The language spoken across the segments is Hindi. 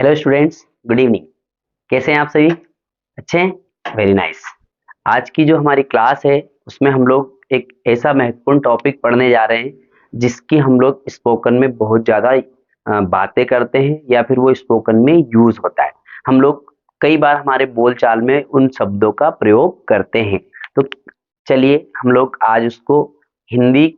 Hello students, good evening. कैसे हैं आप सभी? अच्छे हैं? Very nice. आज की जो हमारी क्लास है उसमें हम लोग एक ऐसा महत्वपूर्ण टॉपिक पढ़ने जा रहे हैं जिसकी हम लोग स्पोकन में बहुत ज़्यादा बातें करते हैं या फिर वो स्पोकन में यूज होता है। हम लोग कई बार हमारे बोलचाल में उन शब्दों का प्रयोग करते हैं। तो चलिए हम लोग आज उसको हिंदी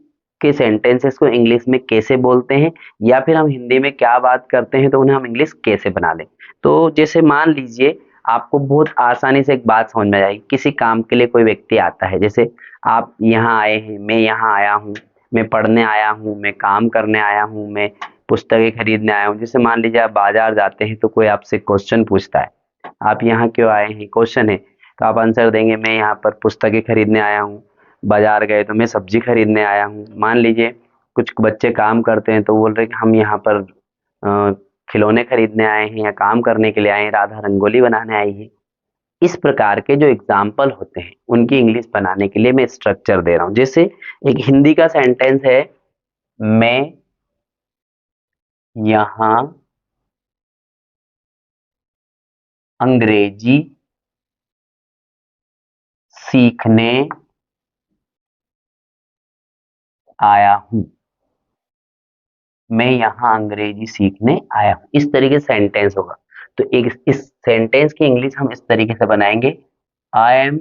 के सेंटेंसेस को इंग्लिश में कैसे बोलते हैं या फिर हम हिंदी में क्या बात करते हैं तो उन्हें हम इंग्लिश कैसे बना लें। तो जैसे मान लीजिए आपको बहुत आसानी से एक बात समझ में आ जाएगी। किसी काम के लिए कोई व्यक्ति आता है, जैसे आप यहाँ आए हैं, मैं यहाँ आया हूँ, मैं पढ़ने आया हूँ, मैं काम करने आया हूँ, मैं पुस्तकें खरीदने आया हूँ। जैसे मान लीजिए आप बाजार जाते हैं तो कोई आपसे क्वेश्चन पूछता है, आप यहाँ क्यों आए हैं, क्वेश्चन है, तो आप आंसर देंगे मैं यहाँ पर पुस्तकें खरीदने आया हूँ। बाजार गए तो मैं सब्जी खरीदने आया हूँ। मान लीजिए कुछ बच्चे काम करते हैं तो बोल रहे हैं कि हम यहाँ पर अ, खिलौने खरीदने आए हैं या काम करने के लिए आए हैं, राधा रंगोली बनाने आई है। इस प्रकार के जो एग्जाम्पल होते हैं उनकी इंग्लिश बनाने के लिए मैं स्ट्रक्चर दे रहा हूँ। जैसे एक हिंदी का सेंटेंस है, मैं यहाँ अंग्रेजी सीखने आया हूँ। मैं यहाँ अंग्रेजी सीखने आया हूँ, इस तरीके से सेंटेंस होगा। तो एक इस सेंटेंस की इंग्लिश हम इस तरीके से बनाएंगे, I am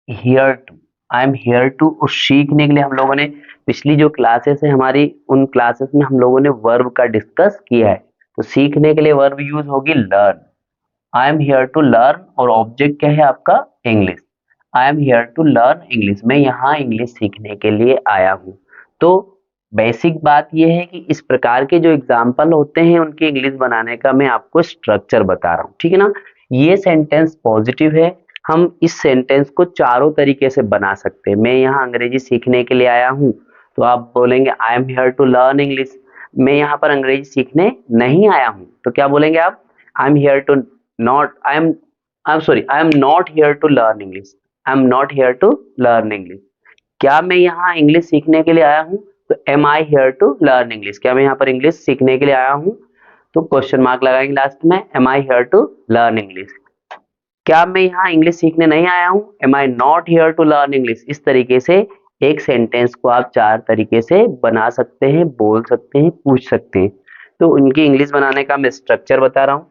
here to. I am here to. और सीखने के लिए हम लोगों ने पिछली जो क्लासेस है हमारी, उन क्लासेस में हम लोगों ने वर्ब का डिस्कस किया है। तो सीखने के लिए वर्ब यूज होगी learn. I am here to learn, और ऑब्जेक्ट क्या है आपका? English. I am here to learn English. मैं यहाँ इंग्लिश सीखने के लिए आया हूँ। तो बेसिक बात यह है कि इस प्रकार के जो एग्जाम्पल होते हैं उनकी इंग्लिश बनाने का मैं आपको स्ट्रक्चर बता रहा हूँ, ठीक है ना। ये सेंटेंस पॉजिटिव है। हम इस सेंटेंस को चारों तरीके से बना सकते हैं। मैं यहाँ अंग्रेजी सीखने के लिए आया हूँ, तो आप बोलेंगे I am here to learn English. मैं यहाँ पर अंग्रेजी सीखने नहीं आया हूँ, तो क्या बोलेंगे आप? I am here to not I am sorry, I am not here to learn English. I am not here to learn English. क्या मैं यहाँ इंग्लिश सीखने के लिए आया हूँ? तो am I here to learn English. क्या मैं यहाँ पर इंग्लिश सीखने के लिए आया हूँ? तो क्वेश्चन मार्क लगाएंगे लास्ट में, am I here to learn English. क्या मैं यहाँ इंग्लिश सीखने नहीं आया हूँ? Am I not here to learn English. इस तरीके से एक सेंटेंस को आप चार तरीके से बना सकते हैं, बोल सकते हैं, पूछ सकते हैं। तो उनकी इंग्लिश बनाने का मैं स्ट्रक्चर बता रहा हूँ।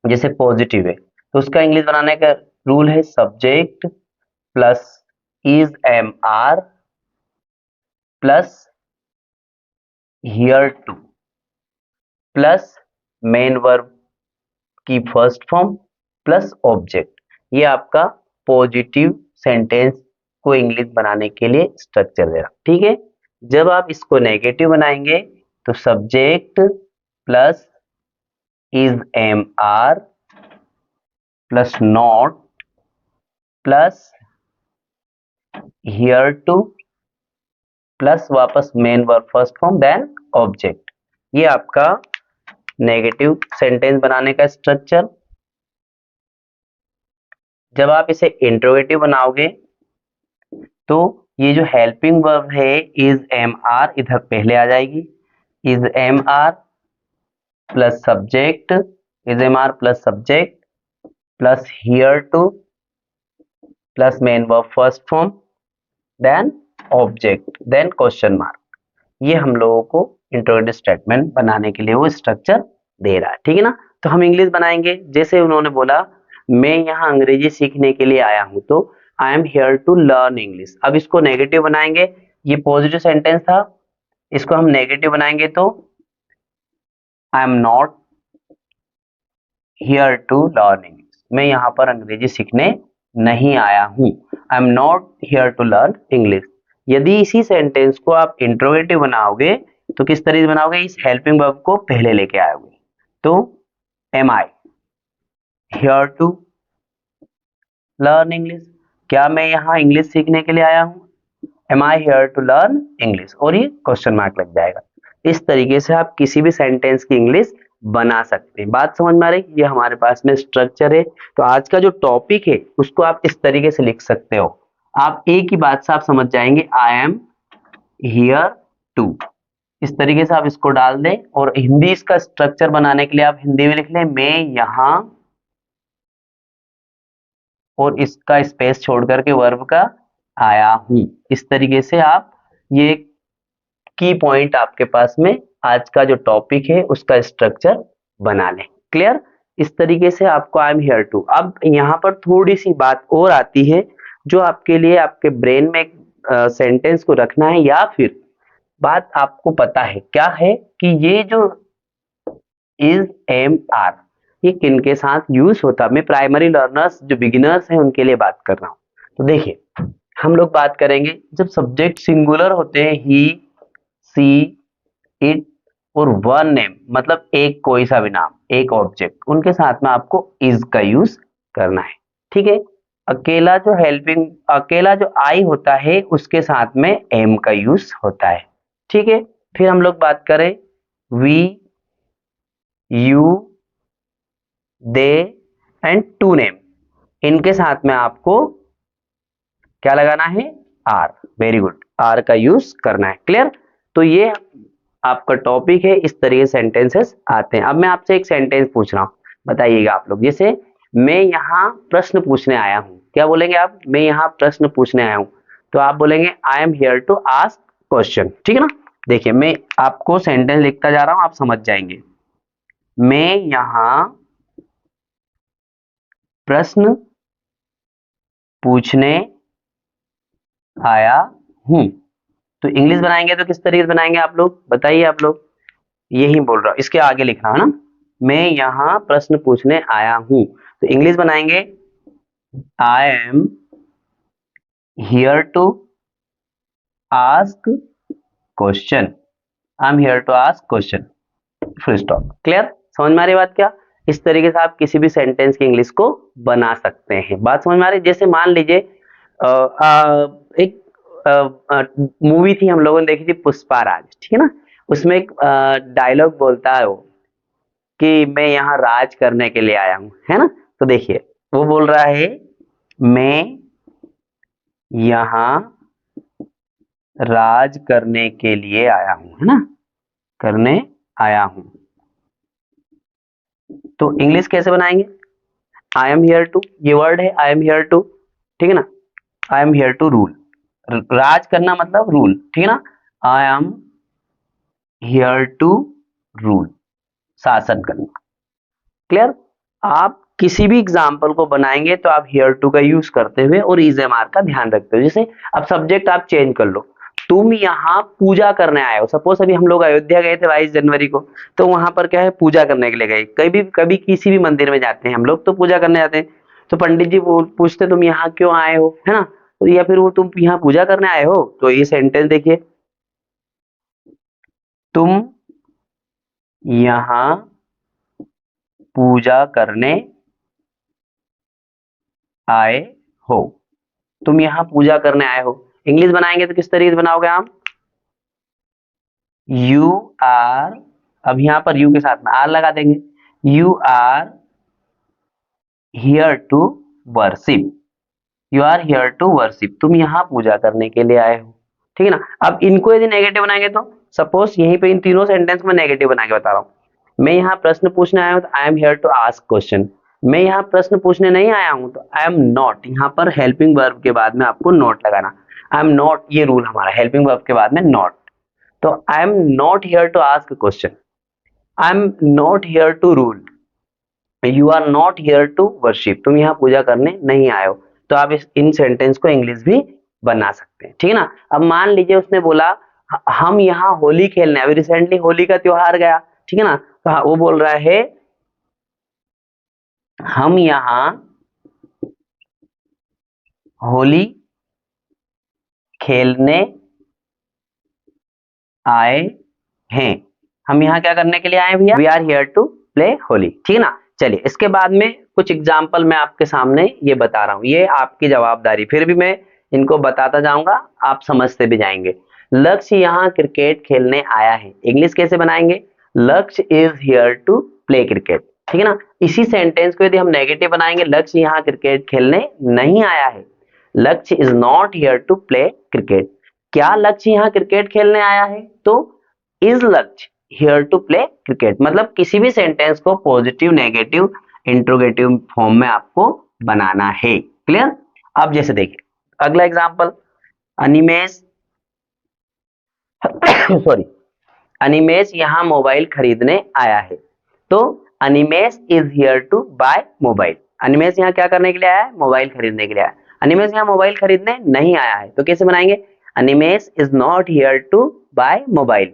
जैसे पॉजिटिव है तो उसका इंग्लिश बनाने का रूल है, subject plus is am are plus here to plus main verb की फर्स्ट फॉर्म प्लस ऑब्जेक्ट। ये आपका पॉजिटिव सेंटेंस को इंग्लिश बनाने के लिए स्ट्रक्चर दे रहा, ठीक है। जब आप इसको नेगेटिव बनाएंगे तो subject plus is am are plus not plus here to plus वापस main verb first form then object. ये आपका नेगेटिव सेंटेंस बनाने का स्ट्रक्चर। जब आप इसे इंट्रोगेटिव बनाओगे तो ये जो हेल्पिंग वर्ब है इज एम आर इधर पहले आ जाएगी। Is am are plus subject, is am are plus subject plus here to plus main verb first form then object then question mark. ये हम लोगों को इंट्रोगेटिव स्टेटमेंट बनाने के लिए वो स्ट्रक्चर दे रहा है, ठीक है ना। तो हम इंग्लिश बनाएंगे जैसे उन्होंने बोला, मैं यहाँ अंग्रेजी सीखने के लिए आया हूँ, तो I am here to learn English. अब इसको नेगेटिव बनाएंगे, ये पॉजिटिव सेंटेंस था, इसको हम नेगेटिव बनाएंगे तो I am not here to learn English. मैं यहाँ पर अंग्रेजी सीखने नहीं आया हूँ। I am not here to learn English. यदि इसी सेंटेंस को आप इंट्रोगेटिव बनाओगे तो किस तरह से बनाओगे? इस हेल्पिंग वर्ब को पहले लेके आओगे। तो am I here to learn English. क्या मैं यहाँ इंग्लिश सीखने के लिए आया हूँ? Am I here to learn English, और ये क्वेश्चन मार्क लग जाएगा। इस तरीके से आप किसी भी सेंटेंस की इंग्लिश बना सकते हैं। बात समझ में आ रही? ये हमारे पास में स्ट्रक्चर है। तो आज का जो टॉपिक है उसको आप इस तरीके से लिख सकते हो। आप एक ही बात से आप समझ जाएंगे, आई एम हियर टू। इस तरीके से आप इसको डाल दें और हिंदी इसका स्ट्रक्चर बनाने के लिए आप हिंदी में लिख लें मैं यहां, और इसका स्पेस छोड़ करके वर्ब का आया हूं। इस तरीके से आप ये की पॉइंट आपके पास में आज का जो टॉपिक है उसका स्ट्रक्चर बना लें। क्लियर? इस तरीके से आपको आई एम हियर टू। अब यहाँ पर थोड़ी सी बात और आती है जो आपके लिए आपके ब्रेन में सेंटेंस को रखना है, या फिर बात आपको पता है क्या है कि ये जो इज, एम, आर, ये किन के साथ यूज होता है। मैं प्राइमरी लर्नर्स जो बिगिनर्स हैं उनके लिए बात कर रहा हूं। तो देखिए हम लोग बात करेंगे जब सब्जेक्ट सिंगुलर होते हैं, ही, सी, इट और वन नेम, मतलब एक कोई सा भी नाम, एक ऑब्जेक्ट, उनके साथ में आपको इज का यूज करना है। ठीक है? अकेला जो आई होता है उसके साथ में एम का यूज होता है। ठीक है? फिर हम लोग बात करें we, you, they and to name, इनके साथ में आपको क्या लगाना है? आर। वेरी गुड, आर का यूज करना है। क्लियर? तो ये आपका टॉपिक है, इस तरीके सेंटेंसेस आते हैं। अब मैं आपसे एक सेंटेंस पूछ रहा हूं, बताइएगा आप लोग। जैसे मैं यहाँ प्रश्न पूछने आया हूं, क्या बोलेंगे आप? मैं यहाँ प्रश्न पूछने आया हूं, तो आप बोलेंगे I am here to ask question. ठीक है ना? देखिए मैं आपको सेंटेंस लिखता जा रहा हूं, आप समझ जाएंगे। मैं यहाँ प्रश्न पूछने आया हूं। तो इंग्लिश बनाएंगे तो किस तरीके से बनाएंगे आप लोग, बताइए आप लोग। यही बोल रहा हूं, इसके आगे लिखना है ना, मैं यहाँ प्रश्न पूछने आया हूं। तो इंग्लिश बनाएंगे I am here to ask question. I am here to ask question, full stop. Clear? समझ में आ रही बात क्या? इस तरीके से आप किसी भी सेंटेंस की इंग्लिश को बना सकते हैं। बात समझ में आ रही? जैसे मान लीजिए एक मूवी थी, हम लोगों ने देखी थी पुष्पा राज। ठीक है ना? उसमें एक डायलॉग बोलता है वो कि मैं यहाँ राज करने के लिए आया हूँ, है ना? तो देखिए वो बोल रहा है मैं यहाँ राज करने के लिए आया हूँ, है ना? करने आया हूँ। तो इंग्लिश कैसे बनाएंगे? आई एम हियर टू, ये वर्ड है आई एम हियर टू। ठीक है ना? I am here to rule, राज करना मतलब रूल। ठीक है ना? I am here to rule, शासन करना। क्लियर? आप किसी भी एग्जाम्पल को बनाएंगे तो आप हियर टू का यूज करते हुए और इज एम आर का ध्यान रखते हुए। जैसे अब सब्जेक्ट आप चेंज कर लो, तुम यहाँ पूजा करने आए हो। सपोज अभी हम लोग अयोध्या गए थे 22 जनवरी को, तो वहां पर क्या है, पूजा करने के लिए गए। कभी कभी किसी भी मंदिर में जाते हैं हम लोग तो पूजा करने जाते हैं, तो पंडित जी पूछते तुम यहाँ क्यों आए हो, है ना? तो या फिर वो तुम यहाँ पूजा करने आए हो, तो ये सेंटेंस देखिए, तुम यहाँ पूजा करने आए हो। तुम यहाँ पूजा करने आए हो। इंग्लिश बनाएंगे तो किस तरीके से बनाओगे आप? यू आर, अब यहाँ पर यू के साथ में आर लगा देंगे। You are here to worship, you are here to worship, तुम यहाँ पूजा करने के लिए आए हो। ठीक है ना? अब इनको यदि नेगेटिव बनाएंगे तो सपोज यहीं पे इन तीनों सेंटेंस में नेगेटिव बना के बता रहा हूं। मैं यहाँ प्रश्न पूछने आया हूं तो I am here to ask question. मैं यहाँ प्रश्न पूछने नहीं आया हूं तो आई एम नॉट, यहाँ पर हेल्पिंग वर्ब के बाद में आपको नॉट लगाना। आई एम नॉट, ये रूल हमारा, हेल्पिंग वर्ब के बाद में नॉट। तो I am not here to ask question, I am not here to rule, you are not here to worship, तुम यहाँ पूजा करने नहीं आए हो। तो आप इन सेंटेंस को इंग्लिश भी बना सकते हैं। ठीक है ना? अब मान लीजिए उसने बोला हम यहाँ होली खेलने, अभी रिसेंटली होली का त्योहार गया। ठीक है ना? तो वो बोल रहा है हम यहाँ होली खेलने आए हैं। हम यहाँ क्या करने के लिए आए भैया? We are here to play Holi. ठीक है ना? चलिए इसके बाद में कुछ एग्जाम्पल मैं आपके सामने ये बता रहा हूं, ये आपकी जवाबदारी, फिर भी मैं इनको बताता जाऊंगा, आप समझते भी जाएंगे। लक्ष्य यहाँ क्रिकेट खेलने आया है, इंग्लिश कैसे बनाएंगे? Lakshya is here to play cricket. ठीक है ना? इसी सेंटेंस को यदि हम नेगेटिव बनाएंगे, लक्ष्य यहाँ क्रिकेट खेलने नहीं आया है, Lakshya is not here to play cricket. क्या लक्ष्य यहाँ क्रिकेट खेलने आया है? तो इज लक्ष्य हियर टू प्ले क्रिकेट। मतलब किसी भी सेंटेंस को पॉजिटिव, नेगेटिव, इंट्रोगेटिव फॉर्म में आपको बनाना है। क्लियर? अब जैसे देखिए अगला एग्जांपल, अनिमेश सॉरी, अनिमेश यहाँ मोबाइल खरीदने आया है। तो Animesh is here to buy mobile. Animesh यहाँ क्या करने के लिए आया है? मोबाइल खरीदने के लिए आया है। अनिमेश यहाँ मोबाइल खरीदने नहीं आया है, तो कैसे बनाएंगे? Animesh is not here to buy mobile.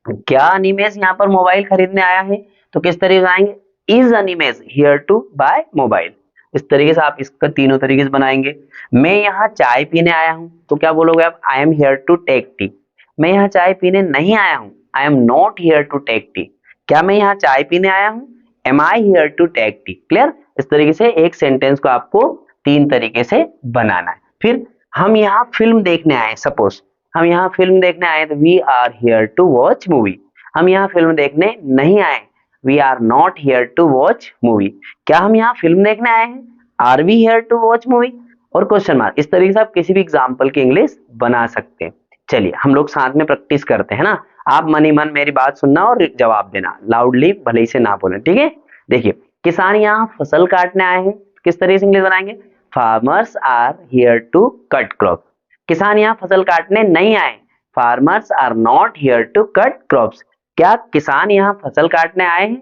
क्या अनिमेश यहाँ पर मोबाइल खरीदने आया है? तो किस तरीके से आएंगे? Is Animesh here to buy mobile. इस तरीके से आप इसका तीनों तरीके से बनाएंगे। मैं यहाँ चाय पीने आया हूँ, तो क्या बोलोगे आप? I am here to take tea. मैं यहाँ चाय पीने नहीं आया हूँ, I am not here to take tea. क्या मैं यहाँ चाय पीने आया हूँ? Am I here to take tea. Clear? इस तरीके से एक सेंटेंस को आपको तीन तरीके से बनाना है। फिर हम यहाँ फिल्म देखने आए, सपोज हम यहाँ फिल्म देखने आए तो we are here to watch movie. हम यहाँ फिल्म देखने नहीं आए, we are not here to watch movie. क्या हम यहाँ फिल्म देखने आए हैं? Are we here to watch movie? और क्वेश्चन मार्क। इस तरीके से आप किसी भी एग्जाम्पल की इंग्लिश बना सकते हैं। चलिए हम लोग साथ में प्रैक्टिस करते हैं ना। आप मन ही मन मेरी बात सुनना और जवाब देना, लाउडली भले ही से ना बोलें, ठीक है? देखिए किसान यहाँ फसल काटने आए हैं, किस तरीके से इंग्लिश बनाएंगे? Farmers are here to cut crop. किसान यहाँ फसल काटने नहीं आए, farmers are not here to cut crops. क्या किसान यहाँ फसल काटने आए हैं?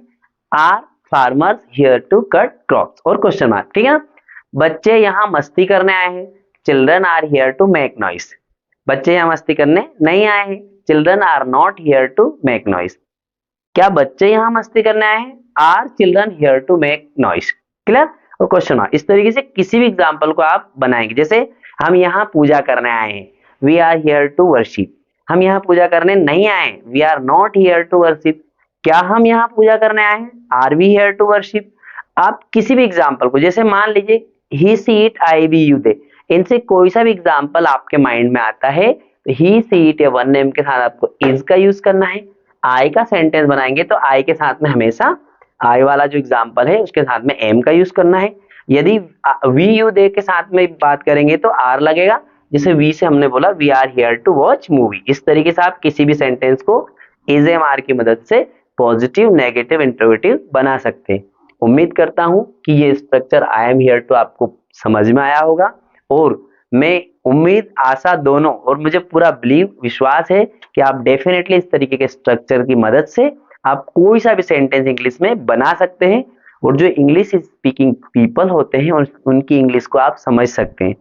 Are farmers here to cut crops. और क्वेश्चन मार्क, ठीक है ना? बच्चे यहाँ मस्ती करने आए हैं, children are here to make noise. बच्चे यहाँ मस्ती करने नहीं आए हैं, children are not here to make noise. क्या बच्चे यहाँ मस्ती करने आए हैं? Are children here to make noise. Clear? और क्वेश्चन मार्क। इस तरीके से किसी भी एग्जाम्पल को आप बनाएंगे। जैसे हम यहाँ पूजा करने आए हैं, we are here to worship. हम यहाँ पूजा करने नहीं आए, we are not here to worship. क्या हम यहाँ पूजा करने आए हैं? Are we here to worship. आप किसी भी एग्जाम्पल को, जैसे मान लीजिए he she it I we you they, इनसे कोई सा भी एग्जाम्पल आपके माइंड में आता है तो ही सी इट या वन नेम के साथ आपको इज का यूज करना है। आई का सेंटेंस बनाएंगे तो आई के साथ में हमेशा आई वाला जो एग्जाम्पल है उसके साथ में एम का यूज करना है। यदि वी यू दे के साथ में बात करेंगे तो आर लगेगा। जैसे वी से हमने बोला we are here to watch movie. इस तरीके से आप किसी भी सेंटेंस को इज एम आर की मदद से पॉजिटिव, नेगेटिव, इंट्रोगेटिव बना सकते हैं। उम्मीद करता हूं कि ये structure I am here to आपको समझ में आया होगा। और मैं उम्मीद, आशा दोनों, और मुझे पूरा विश्वास है कि आप डेफिनेटली इस तरीके के स्ट्रक्चर की मदद से आप कोई सा भी सेंटेंस इंग्लिश में बना सकते हैं और जो इंग्लिश स्पीकिंग पीपल होते हैं उनकी इंग्लिश को आप समझ सकते हैं।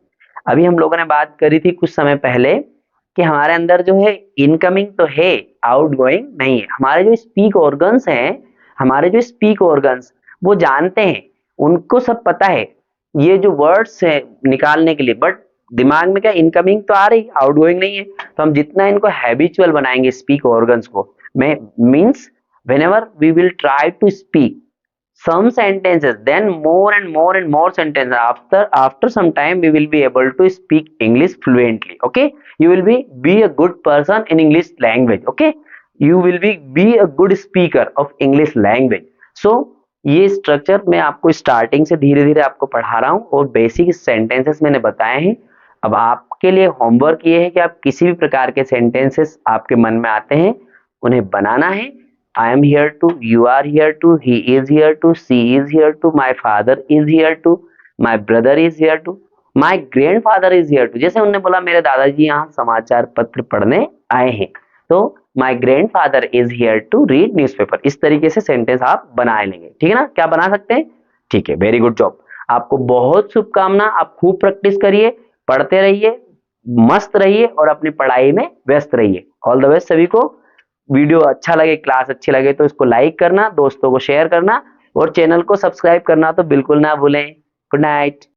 अभी हम लोगों ने बात करी थी कुछ समय पहले कि हमारे अंदर जो है इनकमिंग तो है, आउटगोइंग नहीं है। हमारे जो स्पीक ऑर्गन्स हैं, हमारे जो स्पीक ऑर्गन्स वो जानते हैं, उनको सब पता है ये जो वर्ड्स है निकालने के लिए, बट दिमाग में क्या इनकमिंग तो आ रही, आउटगोइंग नहीं है। तो हम जितना इनको हैबिचुअल बनाएंगे स्पीक ऑर्गन्स को, मैं means whenever we will try to speak some sentences, then more and more and more sentences, after some time we will be able to speak English fluently. Okay, you will be a good person in English language. Okay, you will be a good speaker of English language. So ये स्ट्रक्चर मैं आपको स्टार्टिंग से धीरे धीरे आपको पढ़ा रहा हूँ और बेसिक सेंटेंसेस मैंने बताए हैं। अब आपके लिए होमवर्क ये है कि आप किसी भी प्रकार के सेंटेंसेस आपके मन में आते हैं उन्हें बनाना है। I am here to, you are here to, he is here to, she is here to, my father is here to, my brother is here to, my grandfather is here to। जैसे उन्होंने बोला मेरे दादाजी यहाँ समाचार पत्र पढ़ने आए हैं, तो my grandfather is here to read newspaper। इस तरीके से सेंटेंस आप बना लेंगे, ठीक है ना? क्या बना सकते हैं? ठीक है, वेरी गुड जॉब। आपको बहुत शुभकामना। आप खूब प्रैक्टिस करिए, पढ़ते रहिए, मस्त रहिए और अपनी पढ़ाई में व्यस्त रहिए। ऑल द बेस्ट सभी को। वीडियो अच्छा लगे, क्लास अच्छी लगे तो इसको लाइक करना, दोस्तों को शेयर करना और चैनल को सब्सक्राइब करना तो बिल्कुल ना भूलें। Good night.